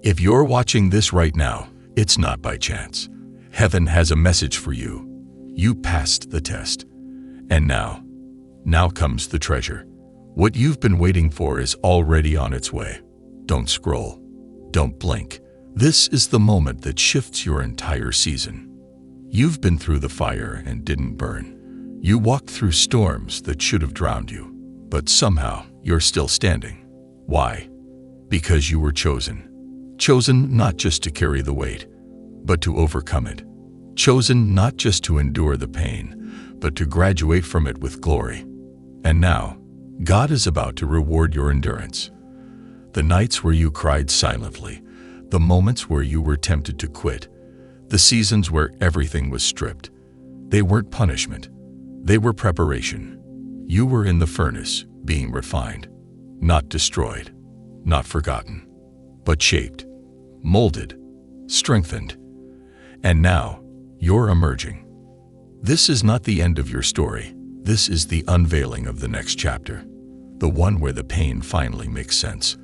If you're watching this right now, it's not by chance. Heaven has a message for you. You passed the test. And now comes the treasure. What you've been waiting for is already on its way. Don't scroll. Don't blink. This is the moment that shifts your entire season. You've been through the fire and didn't burn. You walked through storms that should have drowned you, but somehow you're still standing. Why? Because you were chosen. Chosen not just to carry the weight, but to overcome it. Chosen not just to endure the pain, but to graduate from it with glory. And now, God is about to reward your endurance. The nights where you cried silently, the moments where you were tempted to quit, the seasons where everything was stripped. They weren't punishment. They were preparation. You were in the furnace, being refined, not destroyed, not forgotten, but shaped, molded, strengthened. And now, you're emerging. This is not the end of your story. This is the unveiling of the next chapter. The one where the pain finally makes sense.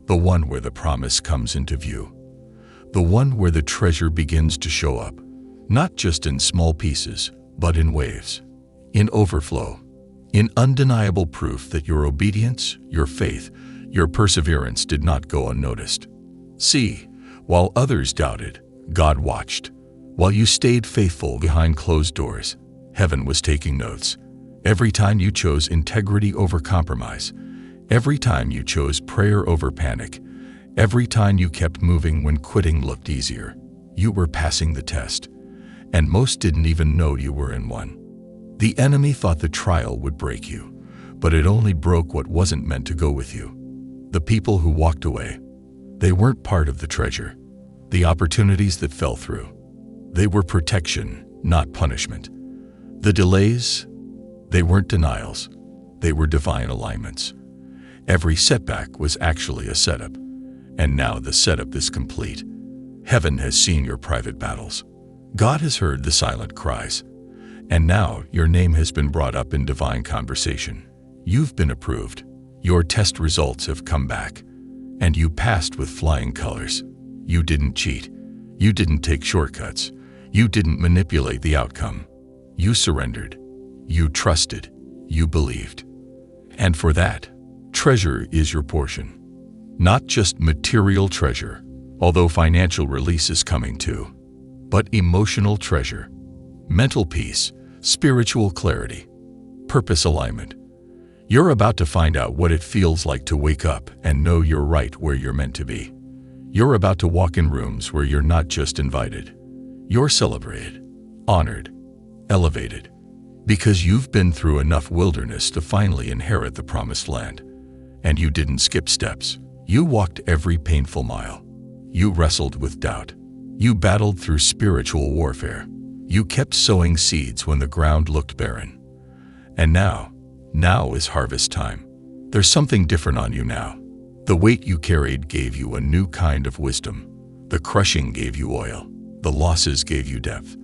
The one where the promise comes into view. The one where the treasure begins to show up, not just in small pieces, but in waves, in overflow, in undeniable proof that your obedience, your faith, your perseverance did not go unnoticed. See, while others doubted, God watched. While you stayed faithful behind closed doors, heaven was taking notes. Every time you chose integrity over compromise, every time you chose prayer over panic, every time you kept moving when quitting looked easier, you were passing the test. And most didn't even know you were in one. The enemy thought the trial would break you, but it only broke what wasn't meant to go with you. The people who walked away, they weren't part of the treasure. The opportunities that fell through, they were protection, not punishment. The delays, they weren't denials. They were divine alignments. Every setback was actually a setup. And now the setup is complete. Heaven has seen your private battles. God has heard the silent cries. And now your name has been brought up in divine conversation. You've been approved. Your test results have come back. And you passed with flying colors. You didn't cheat. You didn't take shortcuts. You didn't manipulate the outcome. You surrendered. You trusted. You believed. And for that, treasure is your portion. Not just material treasure, although financial release is coming too, but emotional treasure, mental peace, spiritual clarity, purpose alignment. You're about to find out what it feels like to wake up and know you're right where you're meant to be. You're about to walk in rooms where you're not just invited. You're celebrated, honored, elevated, because you've been through enough wilderness to finally inherit the promised land. And you didn't skip steps. You walked every painful mile. You wrestled with doubt. You battled through spiritual warfare. You kept sowing seeds when the ground looked barren. And now is harvest time. There's something different on you now. The weight you carried gave you a new kind of wisdom. The crushing gave you oil. The losses gave you depth.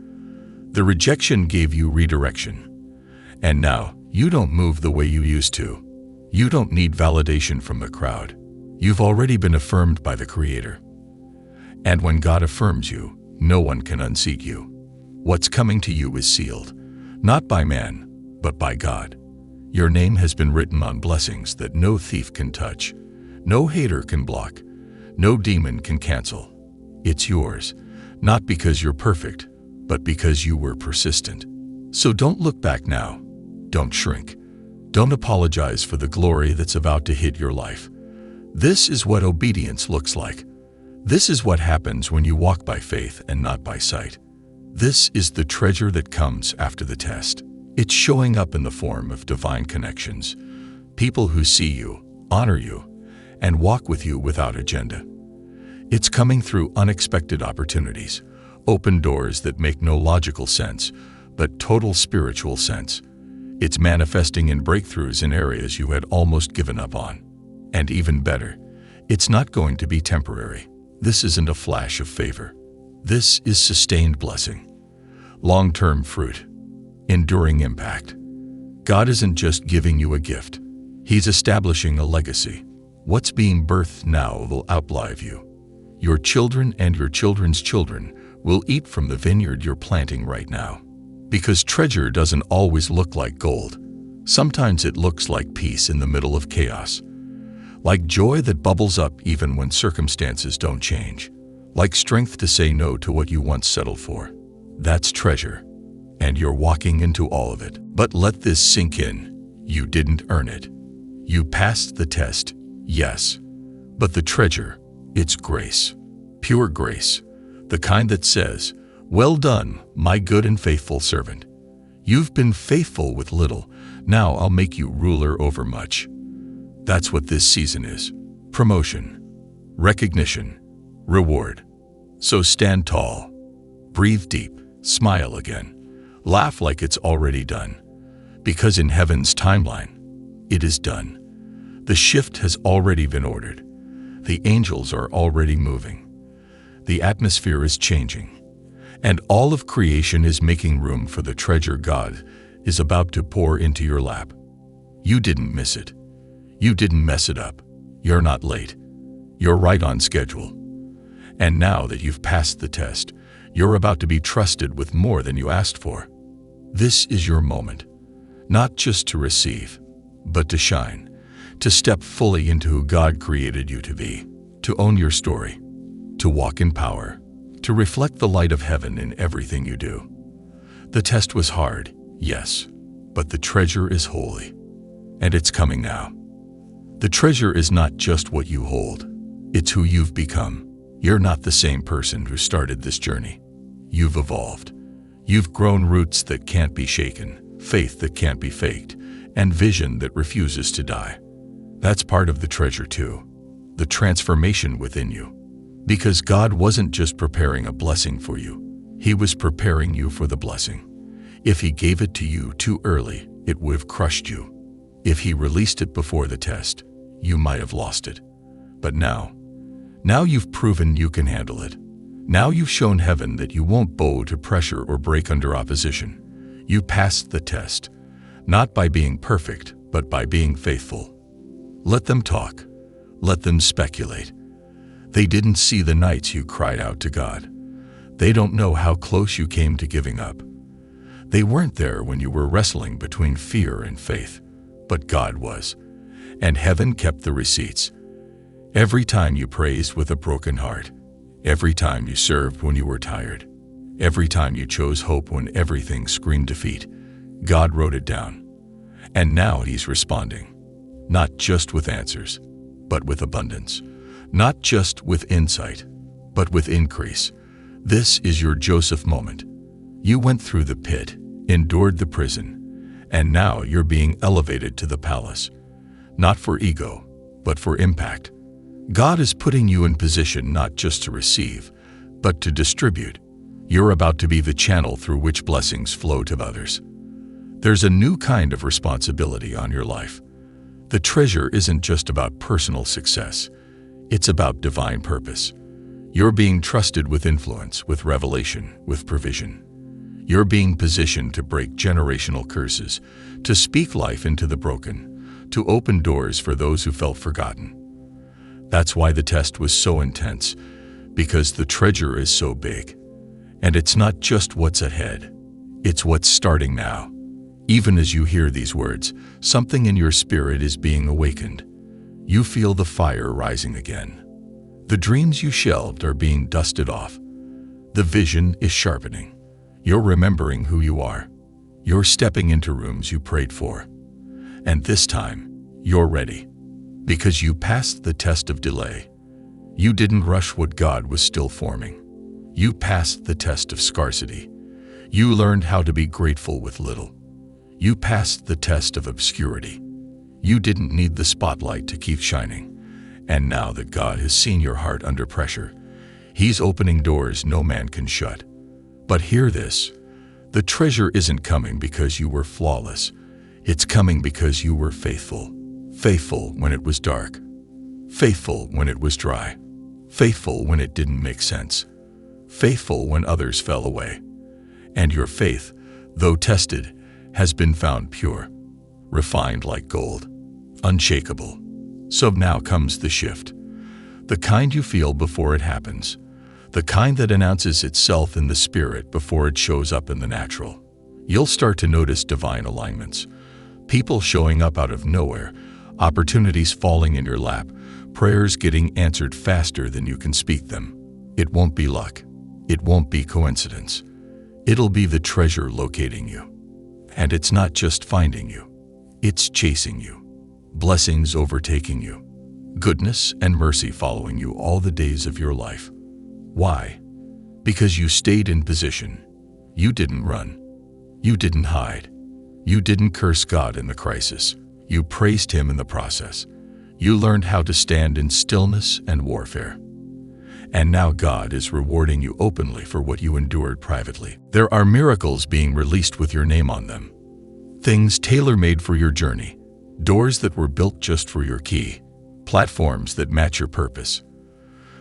The rejection gave you redirection. And now, you don't move the way you used to. You don't need validation from the crowd. You've already been affirmed by the Creator. And when God affirms you, no one can unseat you. What's coming to you is sealed, not by man, but by God. Your name has been written on blessings that no thief can touch, no hater can block, no demon can cancel. It's yours, not because you're perfect, but because you were persistent. So don't look back now. Don't shrink. Don't apologize for the glory that's about to hit your life. This is what obedience looks like. This is what happens when you walk by faith and not by sight. This is the treasure that comes after the test. It's showing up in the form of divine connections, people who see you, honor you, and walk with you without agenda. It's coming through unexpected opportunities, open doors that make no logical sense, but total spiritual sense. It's manifesting in breakthroughs in areas you had almost given up on. And even better, it's not going to be temporary. This isn't a flash of favor. This is sustained blessing, long-term fruit, enduring impact. God isn't just giving you a gift. He's establishing a legacy. What's being birthed now will outlive you. Your children and your children's children will eat from the vineyard you're planting right now. Because treasure doesn't always look like gold. Sometimes it looks like peace in the middle of chaos. Like joy that bubbles up even when circumstances don't change. Like strength to say no to what you once settled for. That's treasure. And you're walking into all of it. But let this sink in. You didn't earn it. You passed the test, yes. But the treasure, it's grace. Pure grace. The kind that says, "Well done, my good and faithful servant. You've been faithful with little. Now I'll make you ruler over much." That's what this season is. Promotion, recognition, reward. So stand tall, breathe deep, smile again, laugh like it's already done. Because in heaven's timeline, it is done. The shift has already been ordered. The angels are already moving. The atmosphere is changing. And all of creation is making room for the treasure God is about to pour into your lap. You didn't miss it. You didn't mess it up. You're not late. You're right on schedule. And now that you've passed the test, you're about to be trusted with more than you asked for. This is your moment, not just to receive, but to shine, to step fully into who God created you to be, to own your story, to walk in power, to reflect the light of heaven in everything you do. The test was hard, yes, but the treasure is holy, and it's coming now. The treasure is not just what you hold, it's who you've become. You're not the same person who started this journey. You've evolved. You've grown roots that can't be shaken, faith that can't be faked, and vision that refuses to die. That's part of the treasure too, the transformation within you. Because God wasn't just preparing a blessing for you, He was preparing you for the blessing. If He gave it to you too early, it would have crushed you. If He released it before the test, you might have lost it. But now you've proven you can handle it. Now you've shown heaven that you won't bow to pressure or break under opposition. You passed the test, not by being perfect, but by being faithful. Let them talk. Let them speculate. They didn't see the nights you cried out to God. They don't know how close you came to giving up. They weren't there when you were wrestling between fear and faith, but God was. And heaven kept the receipts. Every time you praised with a broken heart, every time you served when you were tired, every time you chose hope when everything screamed defeat, God wrote it down. And now He's responding, not just with answers, but with abundance. Not just with insight, but with increase. This is your Joseph moment. You went through the pit, endured the prison, and now you're being elevated to the palace. Not for ego, but for impact. God is putting you in position not just to receive, but to distribute. You're about to be the channel through which blessings flow to others. There's a new kind of responsibility on your life. The treasure isn't just about personal success. It's about divine purpose. You're being trusted with influence, with revelation, with provision. You're being positioned to break generational curses, to speak life into the broken, to open doors for those who felt forgotten. That's why the test was so intense, because the treasure is so big. And it's not just what's ahead, it's what's starting now. Even as you hear these words, something in your spirit is being awakened. You feel the fire rising again. The dreams you shelved are being dusted off. The vision is sharpening. You're remembering who you are. You're stepping into rooms you prayed for. And this time, you're ready. Because you passed the test of delay. You didn't rush what God was still forming. You passed the test of scarcity. You learned how to be grateful with little. You passed the test of obscurity. You didn't need the spotlight to keep shining. And now that God has seen your heart under pressure, He's opening doors no man can shut. But hear this, the treasure isn't coming because you were flawless. It's coming because you were faithful. Faithful when it was dark. Faithful when it was dry. Faithful when it didn't make sense. Faithful when others fell away. And your faith, though tested, has been found pure, refined like gold, unshakable. So now comes the shift. The kind you feel before it happens. The kind that announces itself in the spirit before it shows up in the natural. You'll start to notice divine alignments. People showing up out of nowhere, opportunities falling in your lap, prayers getting answered faster than you can speak them. It won't be luck. It won't be coincidence. It'll be the treasure locating you. And it's not just finding you. It's chasing you. Blessings overtaking you. Goodness and mercy following you all the days of your life. Why? Because you stayed in position. You didn't run. You didn't hide. You didn't curse God in the crisis. You praised Him in the process. You learned how to stand in stillness and warfare. And now God is rewarding you openly for what you endured privately. There are miracles being released with your name on them. Things tailor-made for your journey. Doors that were built just for your key. Platforms that match your purpose.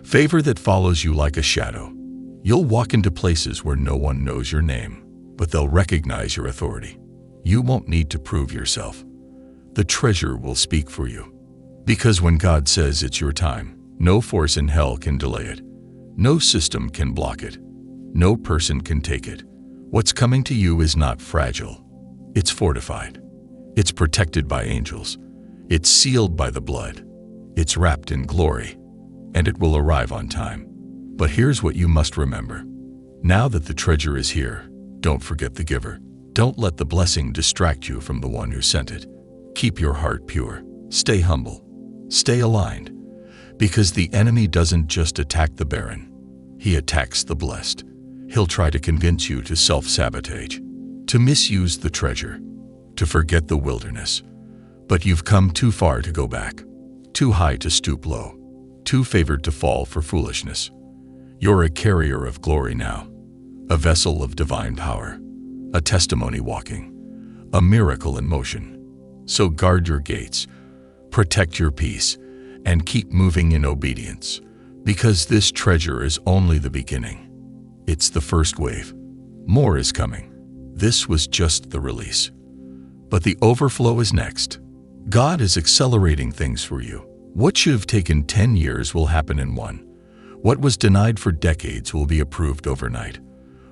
Favor that follows you like a shadow. You'll walk into places where no one knows your name, but they'll recognize your authority. You won't need to prove yourself. The treasure will speak for you. Because when God says it's your time, no force in hell can delay it. No system can block it. No person can take it. What's coming to you is not fragile. It's fortified. It's protected by angels. It's sealed by the blood. It's wrapped in glory. And it will arrive on time. But here's what you must remember. Now that the treasure is here, don't forget the giver. Don't let the blessing distract you from the one who sent it. Keep your heart pure. Stay humble. Stay aligned. Because the enemy doesn't just attack the barren. He attacks the blessed. He'll try to convince you to self-sabotage, to misuse the treasure, to forget the wilderness. But you've come too far to go back. Too high to stoop low. Too favored to fall for foolishness. You're a carrier of glory now. A vessel of divine power. A testimony walking. A miracle in motion. So guard your gates. Protect your peace. And keep moving in obedience. Because this treasure is only the beginning. It's the first wave. More is coming. This was just the release. But the overflow is next. God is accelerating things for you. What should have taken 10 years will happen in 1. What was denied for decades will be approved overnight.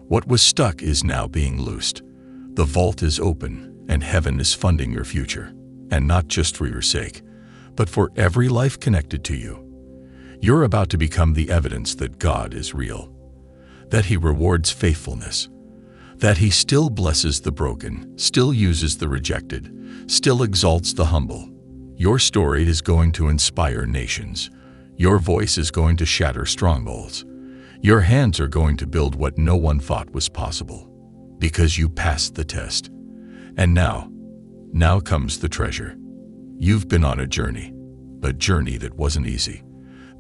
What was stuck is now being loosed. The vault is open, and heaven is funding your future. And not just for your sake, but for every life connected to you. You're about to become the evidence that God is real, that He rewards faithfulness, that He still blesses the broken, still uses the rejected, still exalts the humble. Your story is going to inspire nations. Your voice is going to shatter strongholds. Your hands are going to build what no one thought was possible, because you passed the test. And now comes the treasure. You've been on a journey that wasn't easy.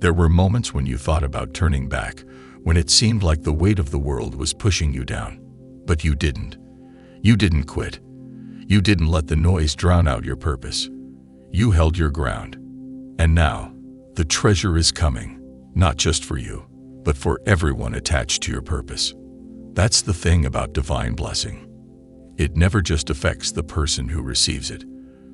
There were moments when you thought about turning back, when it seemed like the weight of the world was pushing you down. But you didn't. You didn't quit. You didn't let the noise drown out your purpose. You held your ground. And now, the treasure is coming, not just for you, but for everyone attached to your purpose. That's the thing about divine blessing. It never just affects the person who receives it.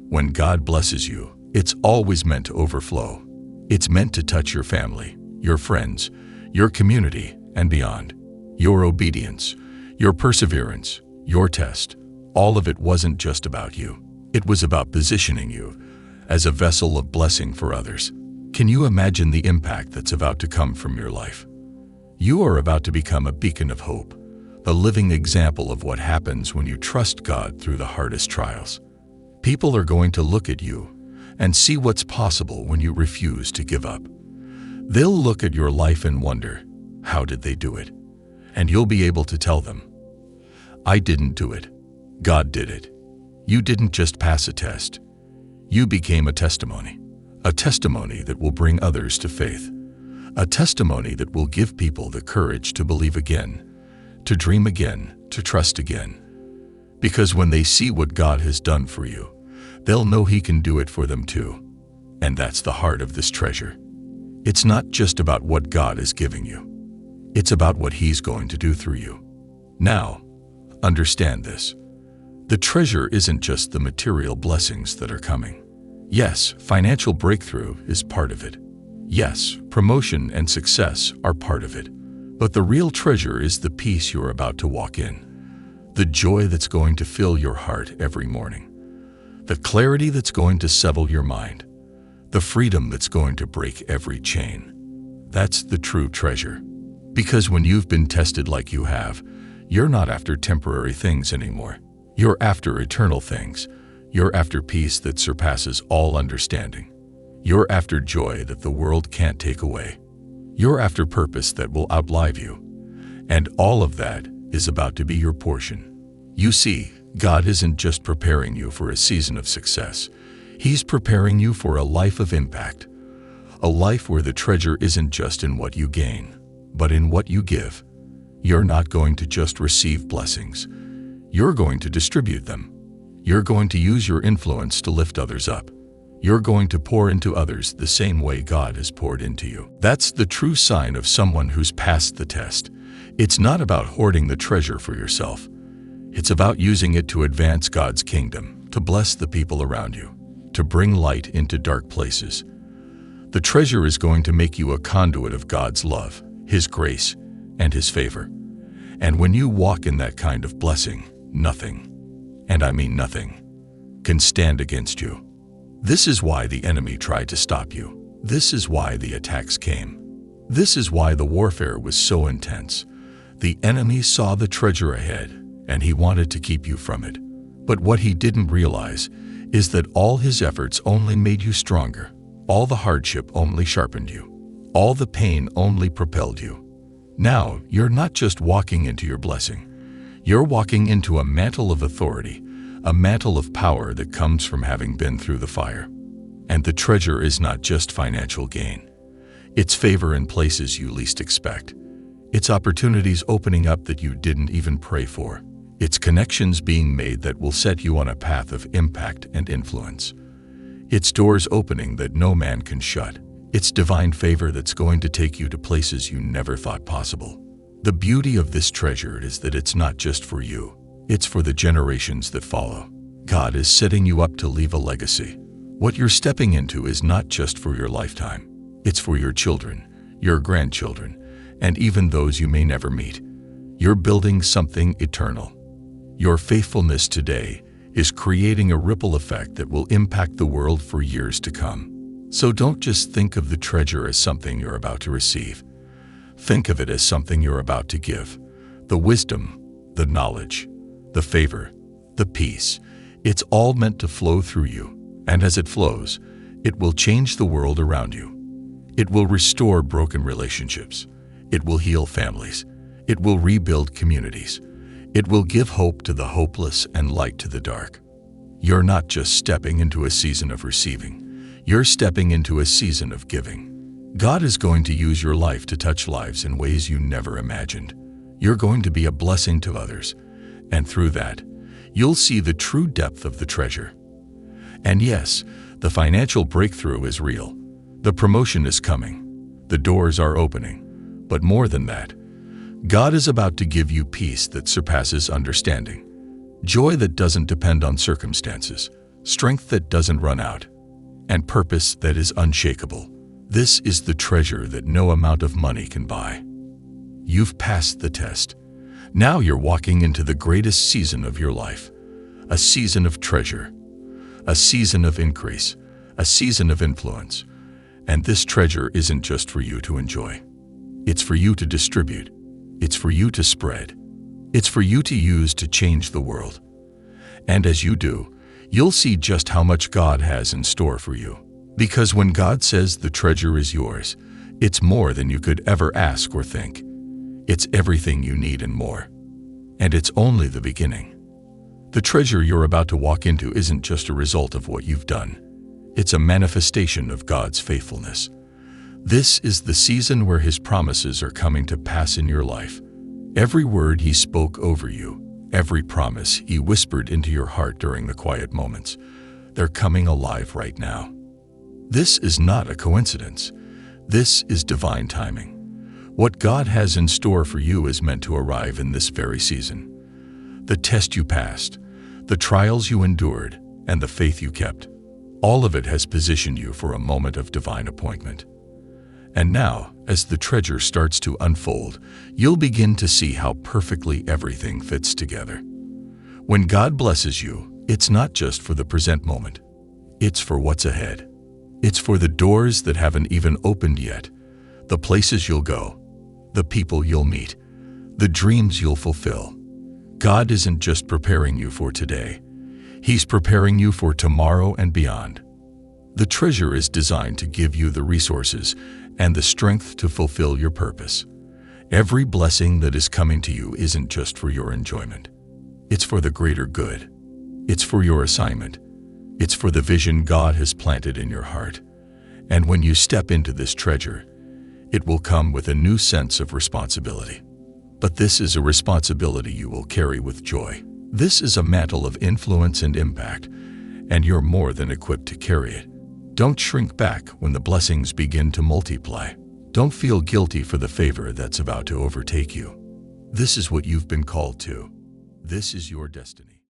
When God blesses you, it's always meant to overflow. It's meant to touch your family, your friends, your community, and beyond. Your obedience, your perseverance, your test, all of it wasn't just about you. It was about positioning you as a vessel of blessing for others. Can you imagine the impact that's about to come from your life? You are about to become a beacon of hope, a living example of what happens when you trust God through the hardest trials. People are going to look at you and see what's possible when you refuse to give up. They'll look at your life and wonder, how did they do it? And you'll be able to tell them, I didn't do it. God did it. You didn't just pass a test. You became a testimony that will bring others to faith, a testimony that will give people the courage to believe again, to dream again, to trust again. Because when they see what God has done for you, they'll know He can do it for them too. And that's the heart of this treasure. It's not just about what God is giving you. It's about what He's going to do through you. Now, understand this. The treasure isn't just the material blessings that are coming. Yes, financial breakthrough is part of it. Yes, promotion and success are part of it, but the real treasure is the peace you're about to walk in, the joy that's going to fill your heart every morning, the clarity that's going to settle your mind, the freedom that's going to break every chain. That's the true treasure. Because when you've been tested like you have, you're not after temporary things anymore. You're after eternal things. You're after peace that surpasses all understanding. You're after joy that the world can't take away. You're after purpose that will outlive you. And all of that is about to be your portion. You see, God isn't just preparing you for a season of success. He's preparing you for a life of impact. A life where the treasure isn't just in what you gain, but in what you give. You're not going to just receive blessings. You're going to distribute them. You're going to use your influence to lift others up. You're going to pour into others the same way God has poured into you. That's the true sign of someone who's passed the test. It's not about hoarding the treasure for yourself. It's about using it to advance God's kingdom, to bless the people around you, to bring light into dark places. The treasure is going to make you a conduit of God's love, His grace, and His favor. And when you walk in that kind of blessing, nothing, and I mean nothing, can stand against you. This is why the enemy tried to stop you. This is why the attacks came. This is why the warfare was so intense. The enemy saw the treasure ahead, and he wanted to keep you from it. But what he didn't realize is that all his efforts only made you stronger. All the hardship only sharpened you. All the pain only propelled you. Now, you're not just walking into your blessing. You're walking into a mantle of authority, a mantle of power that comes from having been through the fire. And the treasure is not just financial gain. It's favor in places you least expect. It's opportunities opening up that you didn't even pray for. It's connections being made that will set you on a path of impact and influence. It's doors opening that no man can shut. It's divine favor that's going to take you to places you never thought possible. The beauty of this treasure is that it's not just for you. It's for the generations that follow. God is setting you up to leave a legacy. What you're stepping into is not just for your lifetime. It's for your children, your grandchildren, and even those you may never meet. You're building something eternal. Your faithfulness today is creating a ripple effect that will impact the world for years to come. So don't just think of the treasure as something you're about to receive. Think of it as something you're about to give. The wisdom, the knowledge, the favor, the peace. It's all meant to flow through you. And as it flows, it will change the world around you. It will restore broken relationships. It will heal families. It will rebuild communities. It will give hope to the hopeless and light to the dark. You're not just stepping into a season of receiving. You're stepping into a season of giving. God is going to use your life to touch lives in ways you never imagined. You're going to be a blessing to others, and through that, you'll see the true depth of the treasure. And yes, the financial breakthrough is real. The promotion is coming. The doors are opening. But more than that, God is about to give you peace that surpasses understanding, joy that doesn't depend on circumstances, strength that doesn't run out, and purpose that is unshakable. This is the treasure that no amount of money can buy. You've passed the test. Now you're walking into the greatest season of your life, a season of treasure, a season of increase, a season of influence. And this treasure isn't just for you to enjoy. It's for you to distribute. It's for you to spread. It's for you to use to change the world. And as you do, you'll see just how much God has in store for you. Because when God says the treasure is yours, it's more than you could ever ask or think. It's everything you need and more. And it's only the beginning. The treasure you're about to walk into isn't just a result of what you've done. It's a manifestation of God's faithfulness. This is the season where His promises are coming to pass in your life. Every word He spoke over you, every promise He whispered into your heart during the quiet moments, they're coming alive right now. This is not a coincidence. This is divine timing. What God has in store for you is meant to arrive in this very season. The test you passed, the trials you endured, and the faith you kept, all of it has positioned you for a moment of divine appointment. And now, as the treasure starts to unfold, you'll begin to see how perfectly everything fits together. When God blesses you, it's not just for the present moment. It's for what's ahead. It's for the doors that haven't even opened yet, the places you'll go, the people you'll meet, the dreams you'll fulfill. God isn't just preparing you for today. He's preparing you for tomorrow and beyond. The treasure is designed to give you the resources and the strength to fulfill your purpose. Every blessing that is coming to you isn't just for your enjoyment. It's for the greater good. It's for your assignment. It's for the vision God has planted in your heart. And when you step into this treasure, it will come with a new sense of responsibility. But this is a responsibility you will carry with joy. This is a mantle of influence and impact, and you're more than equipped to carry it. Don't shrink back when the blessings begin to multiply. Don't feel guilty for the favor that's about to overtake you. This is what you've been called to. This is your destiny.